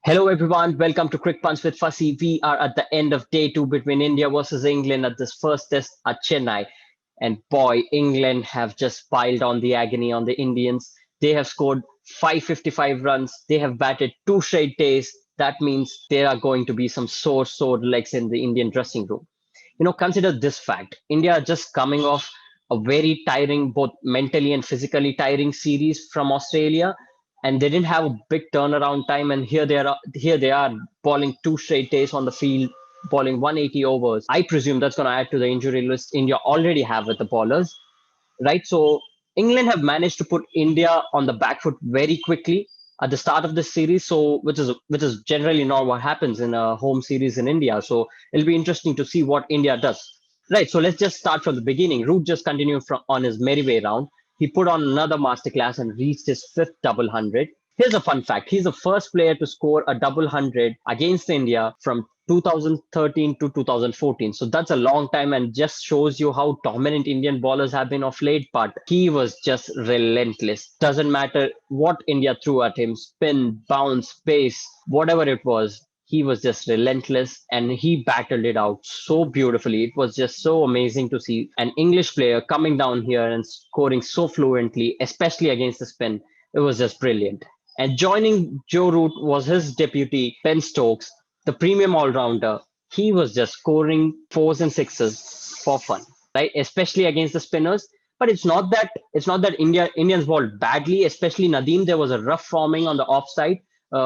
Hello everyone, welcome to CricPunts with Fasi. We are at the end of day two between India versus England at this first test at Chennai. And boy, England have just piled on the agony on the Indians. They have scored 555 runs. They have batted two straight days. That means there are going to be some sore legs in the Indian dressing room. Consider this fact. India are just coming off a very tiring, both mentally and physically tiring series from Australia, and they didn't have a big turnaround time. And here they are bowling two straight days on the field, bowling 180 overs. I presume that's going to add to the injury list India already have with the bowlers, right? So England have managed to put India on the back foot very quickly at the start of this series. So which is generally not what happens in a home series in India. So it'll be interesting to see what India does. Right. So let's just start from the beginning. Root just continued on his merry way round. He put on another masterclass and reached his fifth double hundred. Here's a fun fact. He's the first player to score a double hundred against India from 2013 to 2014. So that's a long time and just shows you how dominant Indian bowlers have been of late. But he was just relentless. Doesn't matter what India threw at him, spin, bounce, pace, whatever it was. He was just relentless and he battled it out so beautifully. It was just so amazing to see an English player coming down here and scoring so fluently, especially against the spin. It was just brilliant. And joining Joe Root was his deputy, Ben Stokes, the premium all rounder. He was just scoring fours and sixes for fun, right? Especially against the spinners. But it's not that Indians bowled badly, especially Nadeem. There was a rough forming on the offside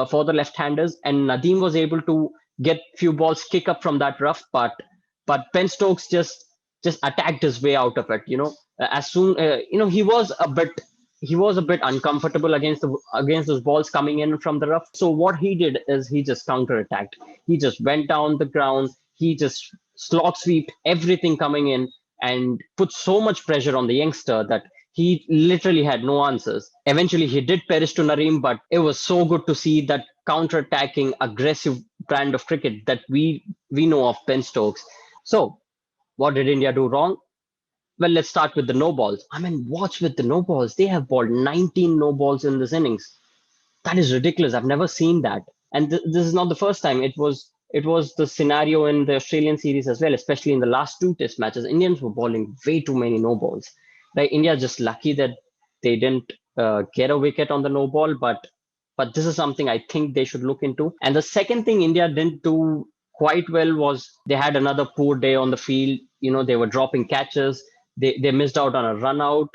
for the left-handers, and Nadeem was able to get few balls kick up from that rough, but Ben Stokes just attacked his way out of it. As soon he was a bit uncomfortable against those balls coming in from the rough. So what he did is he just counter-attacked. He just went down the ground. He just slot swept everything coming in and put so much pressure on the youngster that he literally had no answers. Eventually, he did perish to Nareem, but it was so good to see that counter-attacking, aggressive brand of cricket that we know of Ben Stokes. So, what did India do wrong? Well, let's start with the no balls. I mean, watch with the no balls. They have bowled 19 no balls in this innings. That is ridiculous. I've never seen that. And this is not the first time. It was the scenario in the Australian series as well, especially in the last two test matches. Indians were bowling way too many no balls. Like India just lucky that they didn't get a wicket on the no ball, but this is something I think they should look into. And the second thing India didn't do quite well was they had another poor day on the field. They were dropping catches. They missed out on a run out.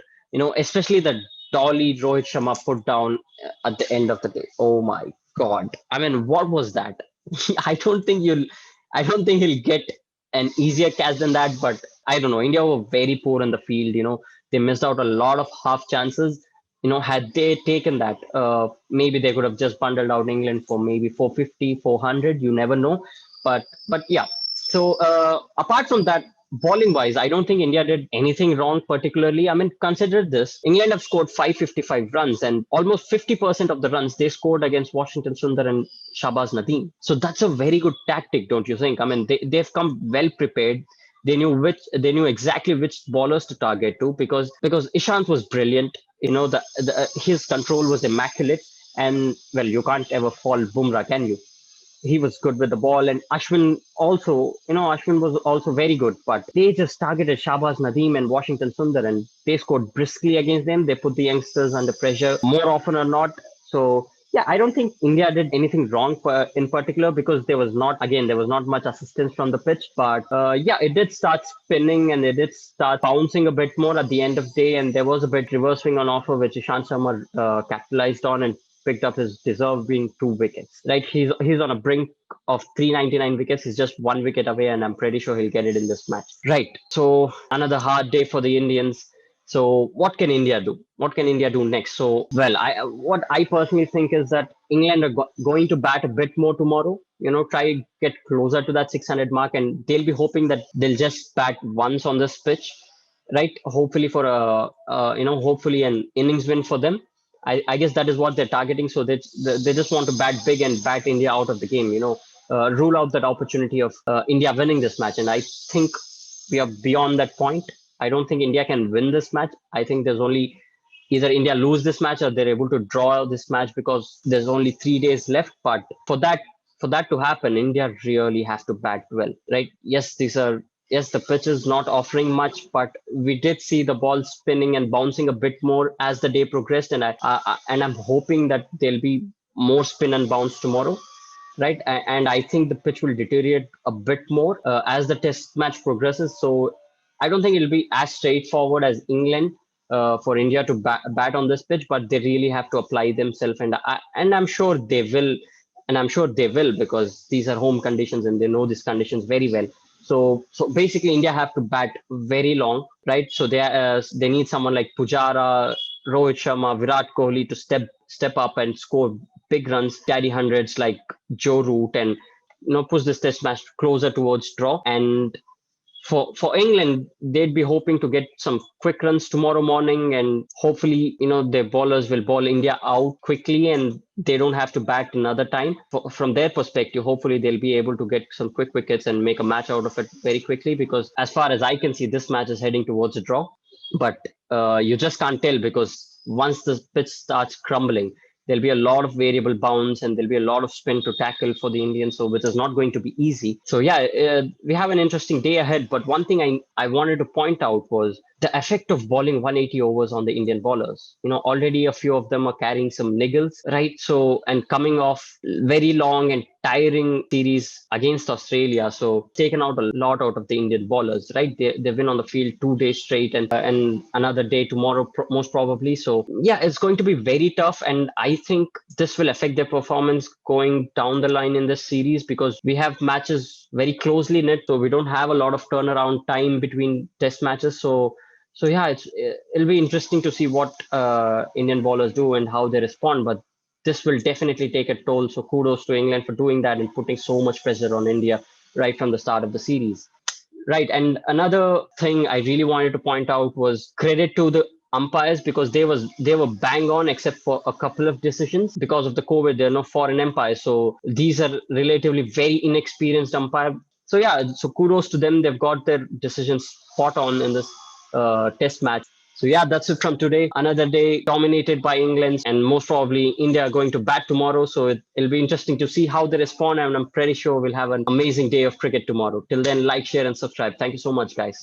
Especially the dolly Rohit Sharma put down at the end of the day. Oh my God! I mean, what was that? I don't think you'll. I don't think he'll get an easier catch than that. But I don't know. India were very poor in the field. They missed out a lot of half chances. Had they taken that, maybe they could have just bundled out England for maybe 450, 400. You never know. But yeah. So apart from that, bowling wise, I don't think India did anything wrong particularly. I mean, consider this: England have scored 555 runs, and almost 50% of the runs they scored against Washington Sundar and Shabaz Nadeem. So that's a very good tactic, don't you think? I mean, they've come well prepared. They knew exactly which bowlers to target to because Ishant was brilliant. His control was immaculate, and well, you can't ever fault Bumrah, can you? He was good with the ball, and Ashwin was also very good. But they just targeted Shahbaz Nadeem and Washington Sundar, and they scored briskly against them. They put the youngsters under pressure more often or not. So yeah, I don't think India did anything wrong in particular because there was not much assistance from the pitch. But yeah, it did start spinning and it did start bouncing a bit more at the end of the day, and there was a bit reverse swing on offer which Ishant Sharma capitalized on and picked up his deserved being two wickets. Right, he's on a brink of 399 wickets. He's just one wicket away, and I'm pretty sure he'll get it in this match. Right. So another hard day for the Indians. So what can India do? What can India do next? So well, what I personally think is that England are going to bat a bit more tomorrow. Try get closer to that 600 mark, and they'll be hoping that they'll just bat once on this pitch, right? Hopefully for hopefully an innings win for them. I guess that is what they're targeting. So they just want to bat big and bat India out of the game. Rule out that opportunity of India winning this match. And I think we are beyond that point. I don't think India can win this match. I think there's only either India lose this match or they're able to draw this match because there's only 3 days left. But for that to happen, India really have to bat well, right? Yes, the pitch is not offering much, but we did see the ball spinning and bouncing a bit more as the day progressed, and I'm hoping that there'll be more spin and bounce tomorrow, right? And I think the pitch will deteriorate a bit more as the test match progresses. So I don't think it'll be as straightforward as England for India to bat on this pitch, but they really have to apply themselves, and I'm sure they will, because these are home conditions and they know these conditions very well. So basically, India have to bat very long, right? So they need someone like Pujara, Rohit Sharma, Virat Kohli to step up and score big runs, daddy hundreds like Joe Root, and push this test match closer towards draw. And for England, they'd be hoping to get some quick runs tomorrow morning, and hopefully, their bowlers will bowl India out quickly, and they don't have to bat another time. From their perspective, hopefully they'll be able to get some quick wickets and make a match out of it very quickly. Because as far as I can see, this match is heading towards a draw. But you just can't tell, because once the pitch starts crumbling, there'll be a lot of variable bounce and there'll be a lot of spin to tackle for the Indians, so which is not going to be easy. So yeah, we have an interesting day ahead. But one thing I wanted to point out was the effect of bowling 180 overs on the Indian bowlers. Already a few of them are carrying some niggles, right? So, and coming off very long and tiring series against Australia, so taken out a lot out of the Indian bowlers, right? They've been on the field 2 days straight, and another day tomorrow, most probably. So yeah, it's going to be very tough, and I think this will affect their performance going down the line in this series, because we have matches very closely knit, so we don't have a lot of turnaround time between test matches. So yeah, it'll be interesting to see what Indian bowlers do and how they respond. But this will definitely take a toll. So kudos to England for doing that and putting so much pressure on India right from the start of the series. Right. And another thing I really wanted to point out was credit to the umpires, because they were bang on except for a couple of decisions. Because of the COVID, there are no foreign umpires. So these are relatively very inexperienced umpires. So yeah, so kudos to them. They've got their decisions spot on in this test match. So yeah, that's it from today. Another day dominated by England, and most probably India are going to bat tomorrow. So it'll be interesting to see how they respond, and I'm pretty sure we'll have an amazing day of cricket tomorrow. Till then, like, share, and subscribe. Thank you so much, guys.